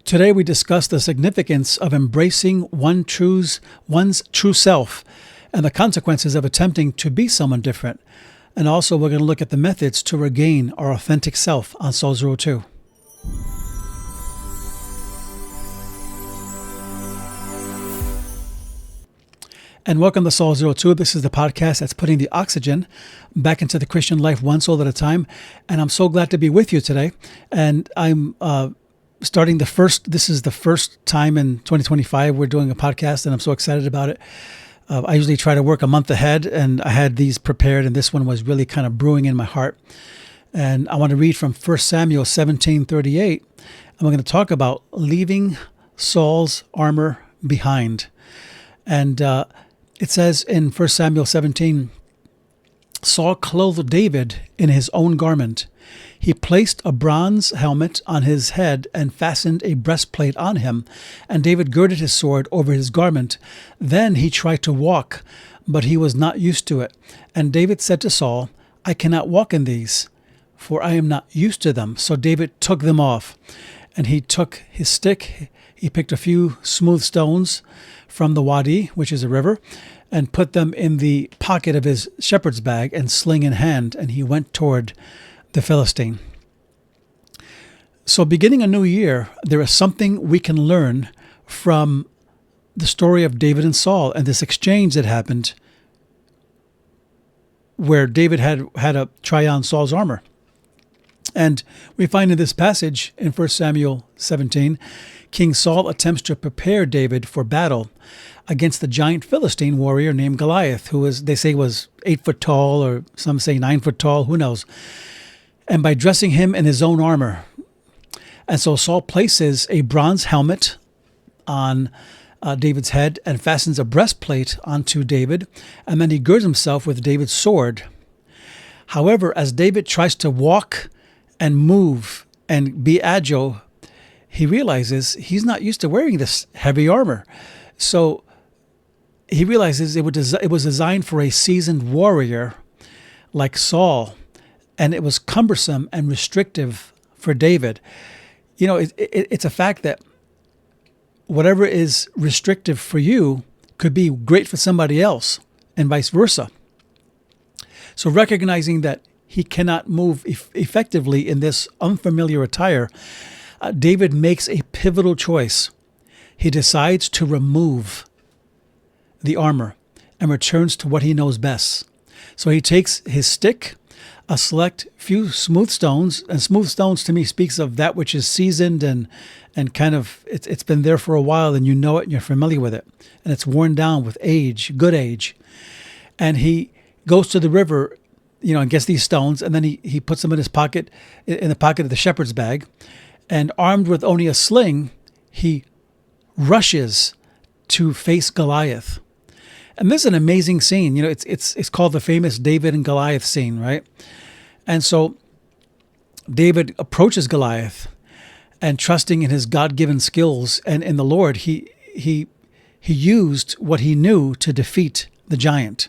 Today we discuss the significance of embracing one's true self and the consequences of attempting to be someone different. And also we're going to look at the methods to regain our authentic self on Soul 02. And welcome to Soul 02. This is the podcast that's putting the oxygen back into the Christian life one soul at a time. And I'm so glad to be with you today. And I'm starting this is the first time in 2025 we're doing a podcast, and I'm so excited about it. I usually try to work a month ahead, and I had these prepared, and this one was really kind of brewing in my heart. And I want to read from 1 Samuel 17:38, and we're going to talk about leaving Saul's armor behind. And it says in 1 Samuel 17, Saul clothed David in his own garment. He placed a bronze helmet on his head and fastened a breastplate on him, and David girded his sword over his garment. Then he tried to walk, but he was not used to it. And David said to Saul, I cannot walk in these, for I am not used to them. So David took them off, and he took his stick. He picked a few smooth stones from the wadi, which is a river, and put them in the pocket of his shepherd's bag and sling in hand, and he went toward the Philistine. So beginning a new year, there is something we can learn from the story of David and Saul and this exchange that happened where David had to try on Saul's armor. And we find in this passage in 1 Samuel 17, King Saul attempts to prepare David for battle against the giant Philistine warrior named Goliath, who they say was 8 foot tall, or some say 9 foot tall, who knows. And by dressing him in his own armor. And so Saul places a bronze helmet on David's head and fastens a breastplate onto David, and then he girds himself with David's sword. However, as David tries to walk and move and be agile, he realizes he's not used to wearing this heavy armor. So he realizes it was designed for a seasoned warrior like Saul, and it was cumbersome and restrictive for David. You know, it's a fact that whatever is restrictive for you could be great for somebody else, and vice versa. So recognizing that he cannot move effectively in this unfamiliar attire, David makes a pivotal choice. He decides to remove the armor and returns to what he knows best. So he takes his stick, a select few smooth stones, and smooth stones to me speaks of that which is seasoned and kind of it's been there for a while, and you know it and you're familiar with it, and it's worn down with age, good age. And he goes to the river, and gets these stones, and then he puts them in his pocket, in the pocket of the shepherd's bag, and armed with only a sling, he rushes to face Goliath. And this is an amazing scene. It's called the famous David and Goliath scene, right? And so David approaches Goliath, and trusting in his God-given skills and in the Lord, he used what he knew to defeat the giant.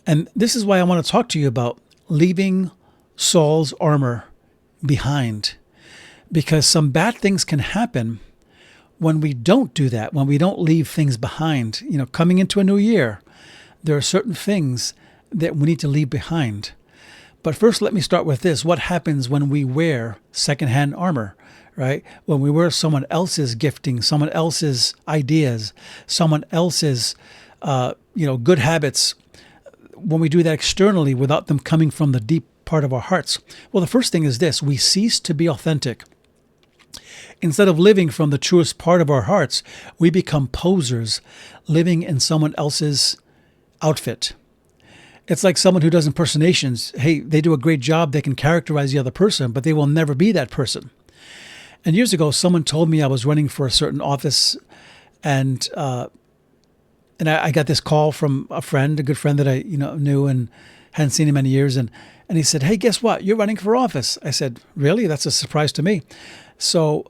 And this is why I want to talk to you about leaving Saul's armor behind, because some bad things can happen when we don't do that, when we don't leave things behind. Coming into a new year, there are certain things that we need to leave behind. But first, let me start with this. What happens when we wear secondhand armor, right? When we wear someone else's gifting, someone else's ideas, someone else's, good habits, when we do that externally without them coming from the deep part of our hearts? Well, the first thing is this: we cease to be authentic. Instead of living from the truest part of our hearts, we become posers living in someone else's outfit. It's like someone who does impersonations. Hey, they do a great job. They can characterize the other person, but they will never be that person. And years ago, someone told me I was running for a certain office, and I got this call from a good friend that I knew and hadn't seen in many years, and he said, "Hey, guess what? You're running for office." I said, "Really? That's a surprise to me." So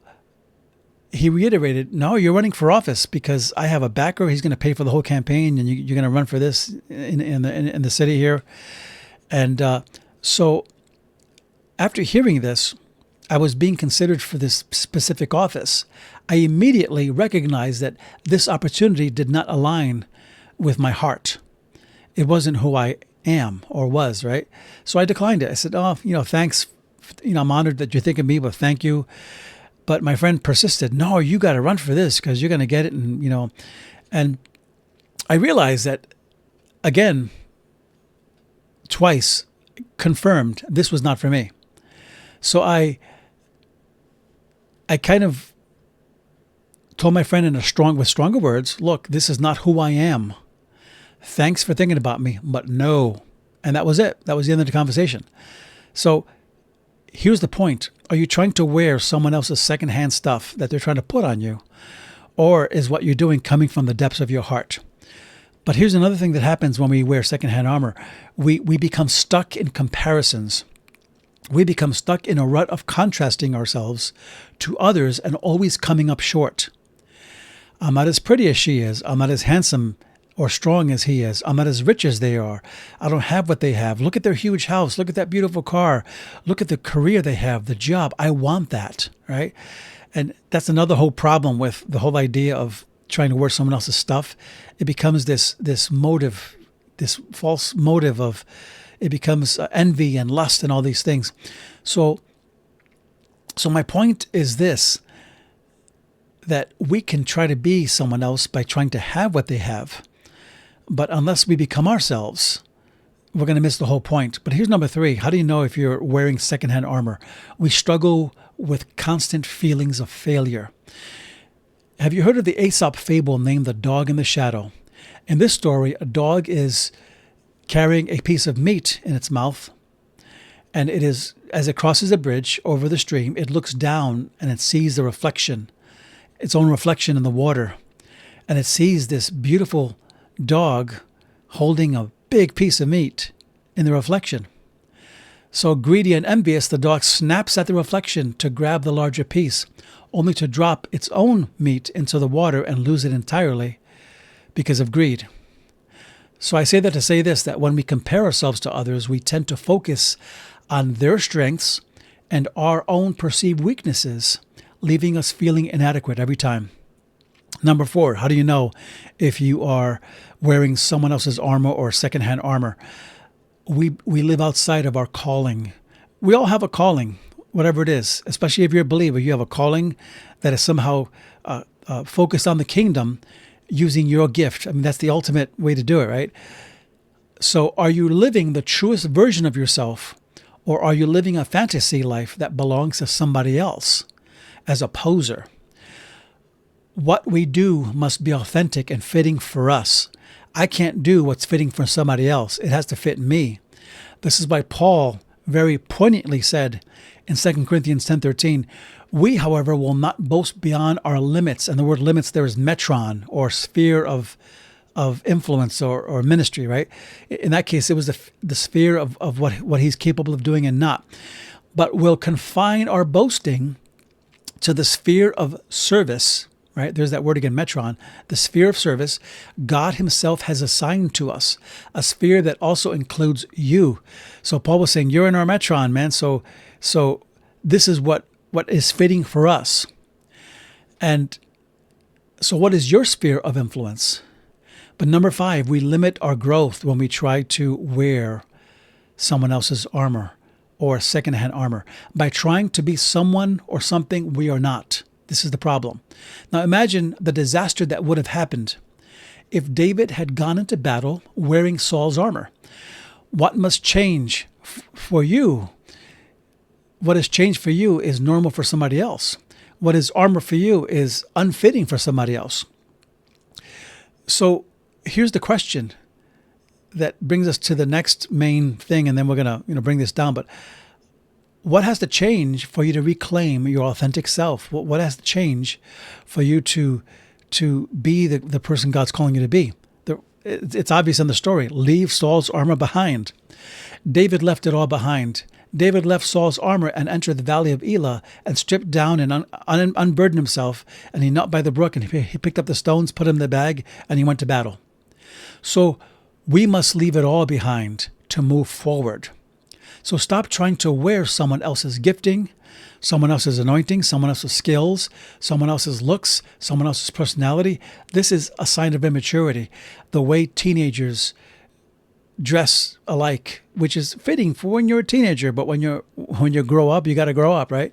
he reiterated, "No, you're running for office because I have a backer. He's going to pay for the whole campaign, and you're going to run for this in the city here." And so after hearing this, I was being considered for this specific office, I immediately recognized that this opportunity did not align with my heart. It wasn't who I am or was, right? So I declined it. I said, oh, thanks. I'm honored that you think of me, but thank you. But my friend persisted. No, you got to run for this because you're going to get it. And I realized that, again, twice confirmed this was not for me. So I kind of told my friend with stronger words, look, this is not who I am. Thanks for thinking about me, but no. And that was it. That was the end of the conversation. So here's the point. Are you trying to wear someone else's secondhand stuff that they're trying to put on you? Or is what you're doing coming from the depths of your heart? But here's another thing that happens when we wear secondhand armor. We become stuck in comparisons. We become stuck in a rut of contrasting ourselves to others and always coming up short. I'm not as pretty as she is. I'm not as handsome or strong as he is. I'm not as rich as they are. I don't have what they have. Look at their huge house. Look at that beautiful car. Look at the career they have, the job. I want that, right? And that's another whole problem with the whole idea of trying to wear someone else's stuff. It becomes this motive, this false motive of, it becomes envy and lust and all these things. So my point is this, that we can try to be someone else by trying to have what they have. But unless we become ourselves, we're going to miss the whole point. But here's number 3. How do you know if you're wearing secondhand armor? We struggle with constant feelings of failure. Have you heard of the Aesop fable named The Dog in the Shadow? In this story, a dog is carrying a piece of meat in its mouth, and it is, as it crosses a bridge over the stream, it looks down and it sees the reflection, its own reflection in the water, and it sees this beautiful dog holding a big piece of meat in the reflection. So greedy and envious, the dog snaps at the reflection to grab the larger piece, only to drop its own meat into the water and lose it entirely because of greed. So I say that to say this, that when we compare ourselves to others, we tend to focus on their strengths and our own perceived weaknesses, leaving us feeling inadequate every time. Number 4, how do you know if you are wearing someone else's armor or secondhand armor? We live outside of our calling. We all have a calling, whatever it is, especially if you're a believer. You have a calling that is somehow focused on the kingdom using your gift. I mean, that's the ultimate way to do it, right? So are you living the truest version of yourself, or are you living a fantasy life that belongs to somebody else as a poser? What we do must be authentic and fitting for us. I can't do what's fitting for somebody else. It has to fit me. This is why Paul very poignantly said in 2 Corinthians 10:13, we, however, will not boast beyond our limits. And the word limits there is metron, or sphere of influence or ministry, right? In that case, it was the sphere of what he's capable of doing and not. But we'll confine our boasting to the sphere of service, right? There's that word again, metron, the sphere of service God himself has assigned to us, a sphere that also includes you. So Paul was saying, you're in our metron, man. So this is what is fitting for us. And so what is your sphere of influence? But number 5, we limit our growth when we try to wear someone else's armor or secondhand armor by trying to be someone or something we are not. This is the problem. Now imagine the disaster that would have happened if David had gone into battle wearing Saul's armor. What must change for you? What has changed for you is normal for somebody else. What is armor for you is unfitting for somebody else. So here's the question that brings us to the next main thing, and then we're going to bring this down. But what has to change for you to reclaim your authentic self? What has to change for you to be the person God's calling you to be? It's obvious in the story. Leave Saul's armor behind. David left it all behind. David left Saul's armor and entered the valley of Elah and stripped down and unburdened himself. And he knelt by the brook and he picked up the stones, put them in the bag, and he went to battle. So we must leave it all behind to move forward. So stop trying to wear someone else's gifting. someone else's anointing, someone else's skills, someone else's looks, someone else's personality. This is a sign of immaturity. The way teenagers dress alike, which is fitting for when you're a teenager, but when you grow up, you got to grow up, right?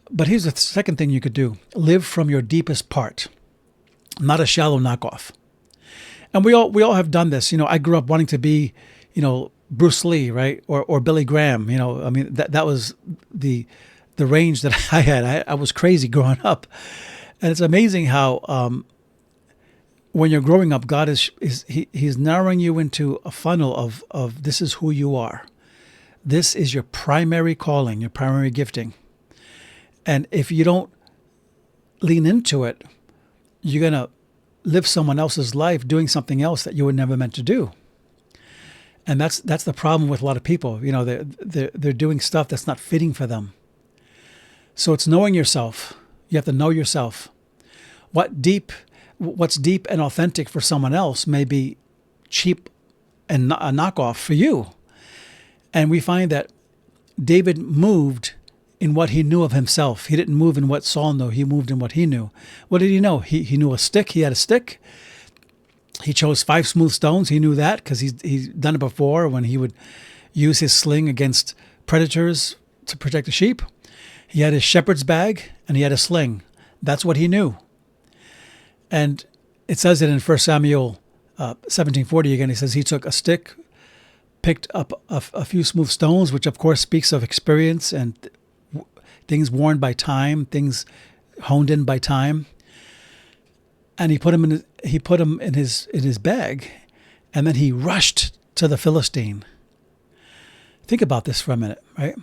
But here's the second thing you could do. Live from your deepest part, not a shallow knockoff. And we all have done this. I grew up wanting to be, Bruce Lee, right? Or Billy Graham. I mean, that was the range that I had. I was crazy growing up. And it's amazing how when you're growing up, God he's narrowing you into a funnel of this is who you are. This is your primary calling, your primary gifting. And if you don't lean into it, you're going to live someone else's life doing something else that you were never meant to do. And that's the problem with a lot of people. They're doing stuff that's not fitting for them. So it's knowing yourself. You have to know yourself. What's deep and authentic for someone else may be cheap and a knockoff for you. And we find that David moved in what he knew of himself. He didn't move in what Saul knew. He moved in what he knew. What did he know? He knew a stick. He had a stick. He chose 5 smooth stones. He knew that because he's done it before when he would use his sling against predators to protect the sheep. He had his shepherd's bag and he had a sling. That's what he knew. And it says it in 1 Samuel 17:40 again. He says he took a stick, picked up a few smooth stones, which of course speaks of experience and things worn by time, things honed in by time, and he put them in his bag, and then he rushed to the Philistine. Think about this for a minute, right?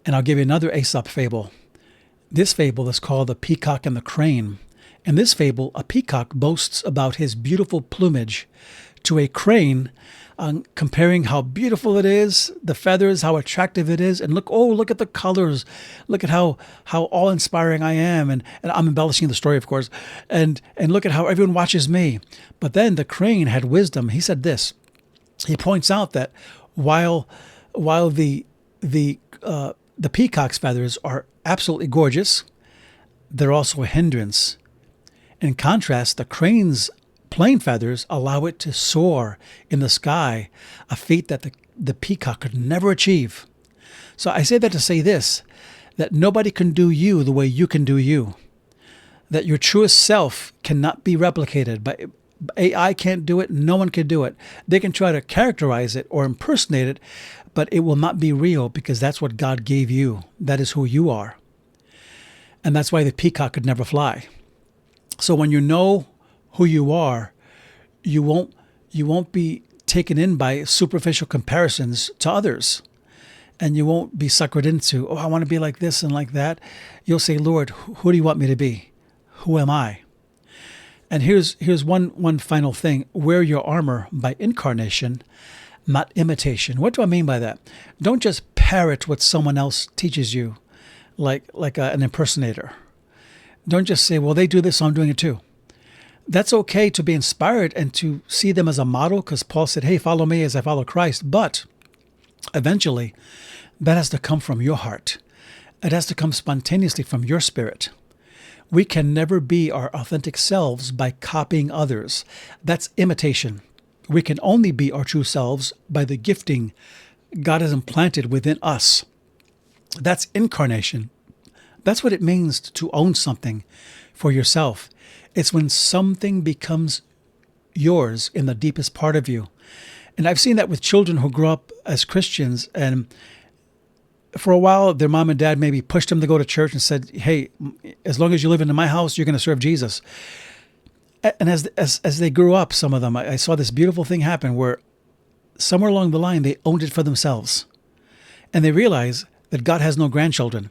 And I'll give you another Aesop fable. This fable is called The Peacock and the Crane. In this fable, a peacock boasts about his beautiful plumage to a crane, comparing how beautiful it is, the feathers, how attractive it is, and look at the colors, look at how awe-inspiring I am, and I'm embellishing the story, of course, and look at how everyone watches me. But then the crane had wisdom. He said this. He points out that while the peacock's feathers are absolutely gorgeous, they're also a hindrance. In contrast, the crane's plain feathers allow it to soar in the sky, a feat that the peacock could never achieve. So I say that to say this, that nobody can do you the way you can do you. That your truest self cannot be replicated. But AI can't do it. No one can do it. They can try to characterize it or impersonate it, but it will not be real because that's what God gave you. That is who you are. And that's why the peacock could never fly. So when you know who you are, you won't be taken in by superficial comparisons to others. And you won't be suckered into, I want to be like this and like that. You'll say, Lord, who do you want me to be? Who am I? And here's one final thing. Wear your armor by incarnation, not imitation. What do I mean by that? Don't just parrot what someone else teaches you, like an impersonator. Don't just say, well, they do this, so I'm doing it too. That's okay to be inspired and to see them as a model, because Paul said, hey, follow me as I follow Christ. But eventually, that has to come from your heart. It has to come spontaneously from your spirit. We can never be our authentic selves by copying others. That's imitation. We can only be our true selves by the gifting God has implanted within us. That's incarnation. That's what it means to own something for yourself. It's when something becomes yours in the deepest part of you. And I've seen that with children who grow up as Christians, and for a while, their mom and dad maybe pushed them to go to church and said, hey, as long as you live in my house, you're going to serve Jesus. And as they grew up, some of them, I saw this beautiful thing happen where somewhere along the line, they owned it for themselves. And they realized that God has no grandchildren.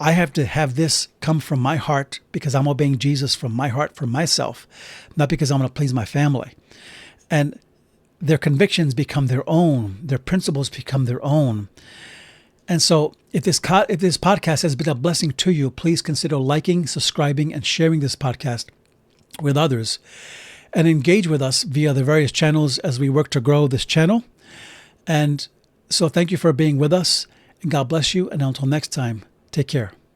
I have to have this come from my heart because I'm obeying Jesus from my heart, from myself, not because I'm going to please my family. And their convictions become their own. Their principles become their own. And so if this podcast has been a blessing to you, please consider liking, subscribing, and sharing this podcast with others. And engage with us via the various channels as we work to grow this channel. And so thank you for being with us. And God bless you. And until next time, take care.